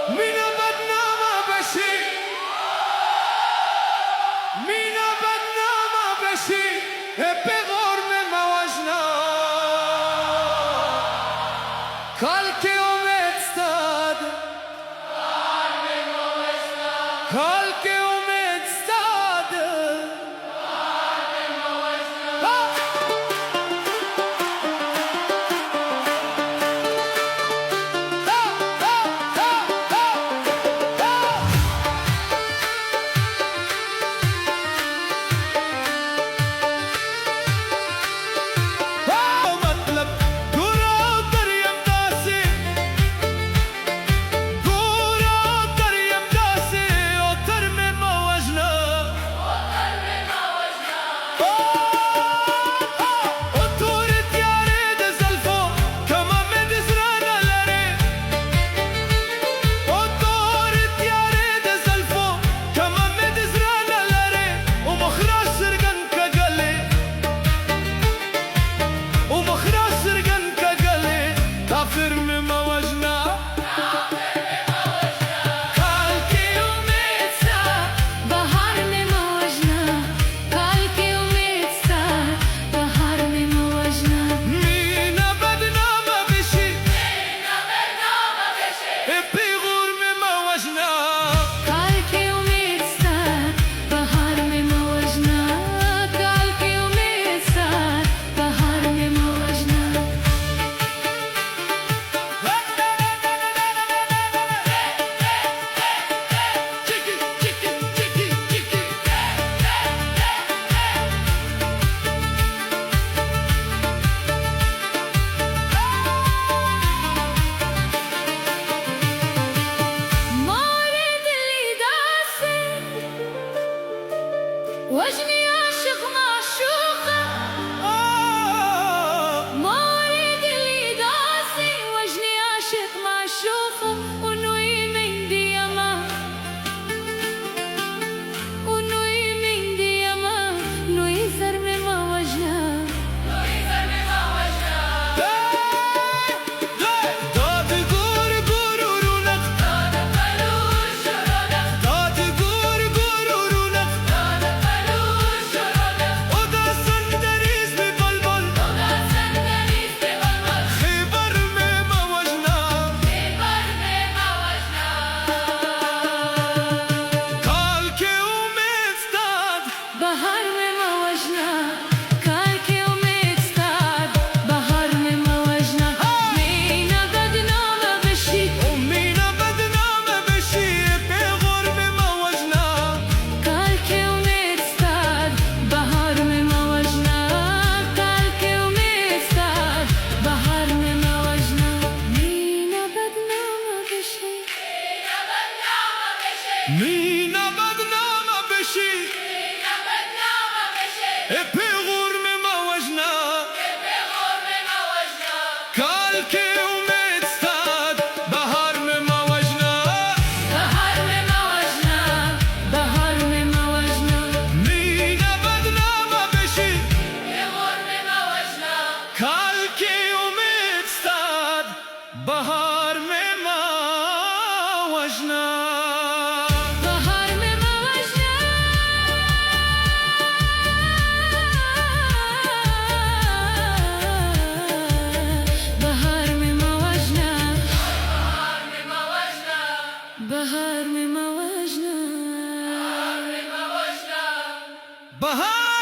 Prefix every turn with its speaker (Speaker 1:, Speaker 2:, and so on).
Speaker 1: مینا بدنامه بشی، مینا بدنامه بشی به غرم موجنا کال که امید ستاد کال که امید ستاد
Speaker 2: وجني عاشق معشوقة مورد اللي داسي وجني عاشق معشوقة ونوي من ديما ونوي من ديما نوي ثرم ما وجنا نوي ثرم ما وجنا
Speaker 1: داد گور گورونک
Speaker 2: داد فلوس شرونك
Speaker 1: داد گور گورونک ودا سندریز بی بلبل خیبر میں موجنا کال کے امید ستاد
Speaker 2: بهار में मौजना काल के उम्मीद स्ताद बहार में मौजना मीना बदनाम बशी
Speaker 1: مینا بدنامه بشی به غرم موجنا
Speaker 2: काल के उम्मीद स्ताद बहार में मौजना काल के उम्मीद स्ताद बहार में मौजना मीना बदनाम बशी
Speaker 1: مینا بدنامه بشی به غرم موجنا کال که امید ستاد بهار میں موجنا
Speaker 2: بهار में मौजना बहार में मौजना
Speaker 1: مینا بدنامه بشی کال که امید ستاد بهار میں موجنا
Speaker 2: بهار में मौजना بهار में मौजना بهار में मौजना
Speaker 1: بهار